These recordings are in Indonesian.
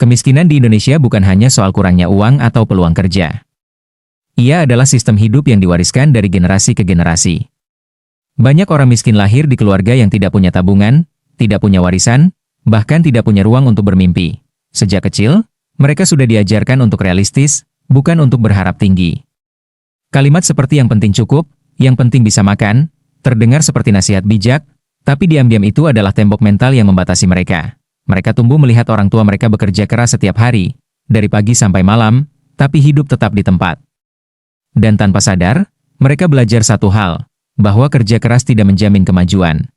Kemiskinan di Indonesia bukan hanya soal kurangnya uang atau peluang kerja. Ia adalah sistem hidup yang diwariskan dari generasi ke generasi. Banyak orang miskin lahir di keluarga yang tidak punya tabungan, tidak punya warisan, bahkan tidak punya ruang untuk bermimpi. Sejak kecil, mereka sudah diajarkan untuk realistis, bukan untuk berharap tinggi. Kalimat seperti yang penting cukup, yang penting bisa makan, terdengar seperti nasihat bijak, tapi diam-diam itu adalah tembok mental yang membatasi mereka. Mereka tumbuh melihat orang tua mereka bekerja keras setiap hari, dari pagi sampai malam, tapi hidup tetap di tempat. Dan tanpa sadar, mereka belajar satu hal, bahwa kerja keras tidak menjamin kemajuan.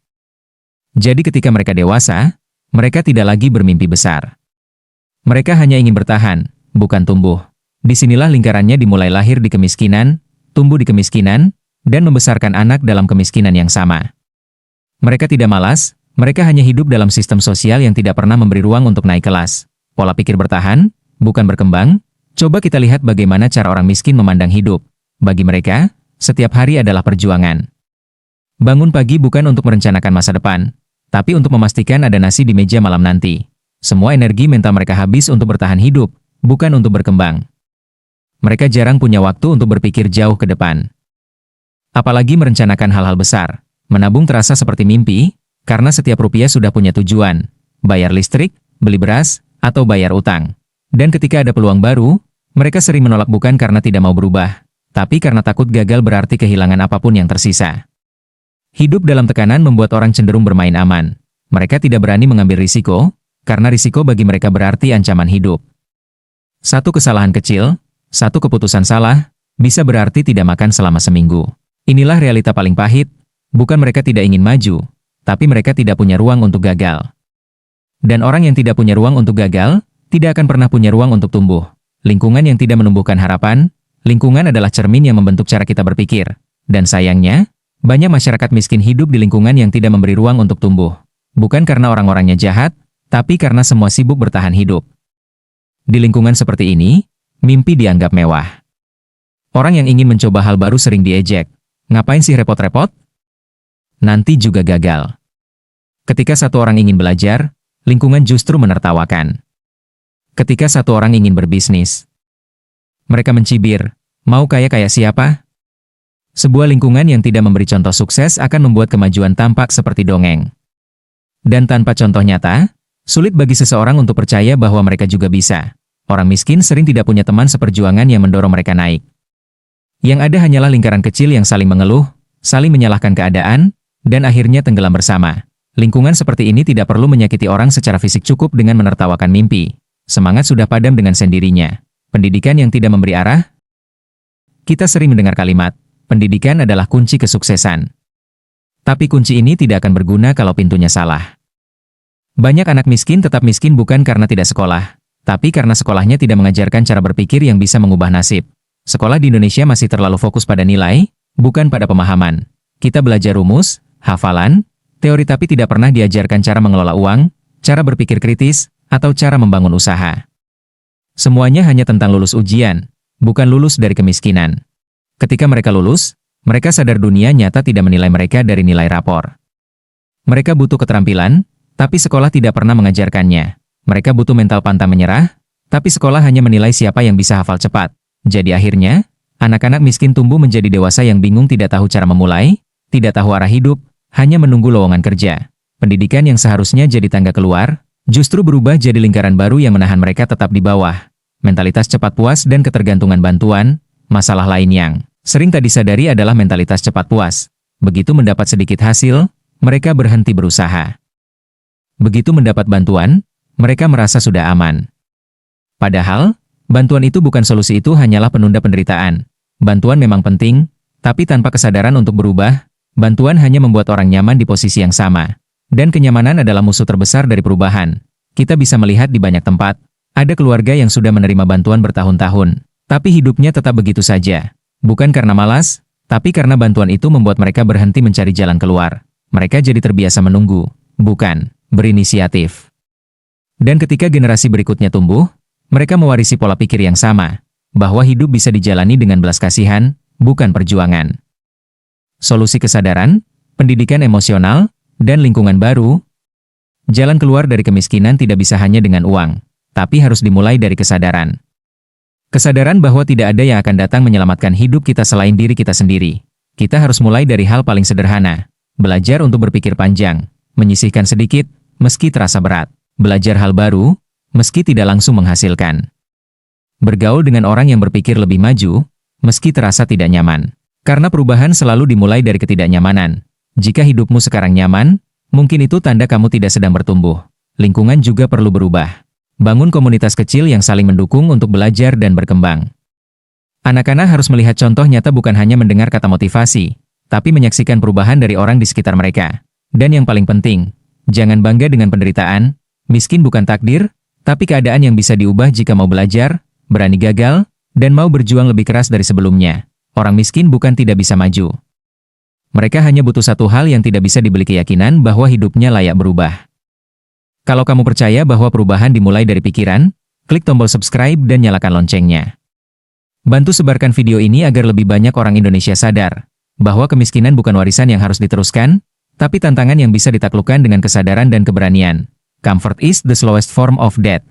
Jadi ketika mereka dewasa, mereka tidak lagi bermimpi besar. Mereka hanya ingin bertahan, bukan tumbuh. Disinilah lingkarannya dimulai lahir di kemiskinan, tumbuh di kemiskinan, dan membesarkan anak dalam kemiskinan yang sama. Mereka tidak malas, mereka hanya hidup dalam sistem sosial yang tidak pernah memberi ruang untuk naik kelas. Pola pikir bertahan, bukan berkembang. Coba kita lihat bagaimana cara orang miskin memandang hidup. Bagi mereka, setiap hari adalah perjuangan. Bangun pagi bukan untuk merencanakan masa depan, tapi untuk memastikan ada nasi di meja malam nanti. Semua energi mental mereka habis untuk bertahan hidup, bukan untuk berkembang. Mereka jarang punya waktu untuk berpikir jauh ke depan. Apalagi merencanakan hal-hal besar. Menabung terasa seperti mimpi, karena setiap rupiah sudah punya tujuan. Bayar listrik, beli beras, atau bayar utang. Dan ketika ada peluang baru, mereka sering menolak bukan karena tidak mau berubah, tapi karena takut gagal berarti kehilangan apapun yang tersisa. Hidup dalam tekanan membuat orang cenderung bermain aman. Mereka tidak berani mengambil risiko, karena risiko bagi mereka berarti ancaman hidup. Satu kesalahan kecil, satu keputusan salah, bisa berarti tidak makan selama seminggu. Inilah realita paling pahit, bukan mereka tidak ingin maju, tapi mereka tidak punya ruang untuk gagal. Dan orang yang tidak punya ruang untuk gagal, tidak akan pernah punya ruang untuk tumbuh. Lingkungan yang tidak menumbuhkan harapan, lingkungan adalah cermin yang membentuk cara kita berpikir. Dan sayangnya, banyak masyarakat miskin hidup di lingkungan yang tidak memberi ruang untuk tumbuh. Bukan karena orang-orangnya jahat, tapi karena semua sibuk bertahan hidup. Di lingkungan seperti ini, mimpi dianggap mewah. Orang yang ingin mencoba hal baru sering diejek. Ngapain sih repot-repot? Nanti juga gagal. Ketika satu orang ingin belajar, lingkungan justru menertawakan. Ketika satu orang ingin berbisnis, mereka mencibir, mau kaya kayak siapa? Sebuah lingkungan yang tidak memberi contoh sukses akan membuat kemajuan tampak seperti dongeng. Dan tanpa contoh nyata, sulit bagi seseorang untuk percaya bahwa mereka juga bisa. Orang miskin sering tidak punya teman seperjuangan yang mendorong mereka naik. Yang ada hanyalah lingkaran kecil yang saling mengeluh, saling menyalahkan keadaan, dan akhirnya tenggelam bersama. Lingkungan seperti ini tidak perlu menyakiti orang secara fisik, cukup dengan menertawakan mimpi. Semangat sudah padam dengan sendirinya. Pendidikan yang tidak memberi arah. Kita sering mendengar kalimat, pendidikan adalah kunci kesuksesan. Tapi kunci ini tidak akan berguna kalau pintunya salah. Banyak anak miskin tetap miskin bukan karena tidak sekolah, tapi karena sekolahnya tidak mengajarkan cara berpikir yang bisa mengubah nasib. Sekolah di Indonesia masih terlalu fokus pada nilai, bukan pada pemahaman. Kita belajar rumus, hafalan, teori tapi tidak pernah diajarkan cara mengelola uang, cara berpikir kritis, atau cara membangun usaha. Semuanya hanya tentang lulus ujian, bukan lulus dari kemiskinan. Ketika mereka lulus, mereka sadar dunia nyata tidak menilai mereka dari nilai rapor. Mereka butuh keterampilan, tapi sekolah tidak pernah mengajarkannya. Mereka butuh mental pantang menyerah, tapi sekolah hanya menilai siapa yang bisa hafal cepat. Jadi akhirnya, anak-anak miskin tumbuh menjadi dewasa yang bingung, tidak tahu cara memulai, tidak tahu arah hidup, hanya menunggu lowongan kerja. Pendidikan yang seharusnya jadi tangga keluar, justru berubah jadi lingkaran baru yang menahan mereka tetap di bawah. Mentalitas cepat puas dan ketergantungan bantuan. Masalah lain yang sering tak disadari adalah mentalitas cepat puas. Begitu mendapat sedikit hasil, mereka berhenti berusaha. Begitu mendapat bantuan, mereka merasa sudah aman. Padahal, bantuan itu bukan solusi, itu hanyalah penunda penderitaan. Bantuan memang penting, tapi tanpa kesadaran untuk berubah, bantuan hanya membuat orang nyaman di posisi yang sama. Dan kenyamanan adalah musuh terbesar dari perubahan. Kita bisa melihat di banyak tempat, ada keluarga yang sudah menerima bantuan bertahun-tahun, tapi hidupnya tetap begitu saja. Bukan karena malas, tapi karena bantuan itu membuat mereka berhenti mencari jalan keluar. Mereka jadi terbiasa menunggu, bukan berinisiatif. Dan ketika generasi berikutnya tumbuh, mereka mewarisi pola pikir yang sama, bahwa hidup bisa dijalani dengan belas kasihan, bukan perjuangan. Solusi kesadaran, pendidikan emosional, dan lingkungan baru. Jalan keluar dari kemiskinan tidak bisa hanya dengan uang, tapi harus dimulai dari kesadaran. Kesadaran bahwa tidak ada yang akan datang menyelamatkan hidup kita selain diri kita sendiri. Kita harus mulai dari hal paling sederhana. Belajar untuk berpikir panjang, menyisihkan sedikit, meski terasa berat. Belajar hal baru, meski tidak langsung menghasilkan. Bergaul dengan orang yang berpikir lebih maju, meski terasa tidak nyaman. Karena perubahan selalu dimulai dari ketidaknyamanan. Jika hidupmu sekarang nyaman, mungkin itu tanda kamu tidak sedang bertumbuh. Lingkungan juga perlu berubah. Bangun komunitas kecil yang saling mendukung untuk belajar dan berkembang. Anak-anak harus melihat contoh nyata, bukan hanya mendengar kata motivasi, tapi menyaksikan perubahan dari orang di sekitar mereka. Dan yang paling penting, jangan bangga dengan penderitaan. Miskin bukan takdir, tapi keadaan yang bisa diubah jika mau belajar, berani gagal, dan mau berjuang lebih keras dari sebelumnya. Orang miskin bukan tidak bisa maju. Mereka hanya butuh satu hal yang tidak bisa dibeli, keyakinan bahwa hidupnya layak berubah. Kalau kamu percaya bahwa perubahan dimulai dari pikiran, klik tombol subscribe dan nyalakan loncengnya. Bantu sebarkan video ini agar lebih banyak orang Indonesia sadar bahwa kemiskinan bukan warisan yang harus diteruskan, tapi tantangan yang bisa ditaklukkan dengan kesadaran dan keberanian. Comfort is the slowest form of death.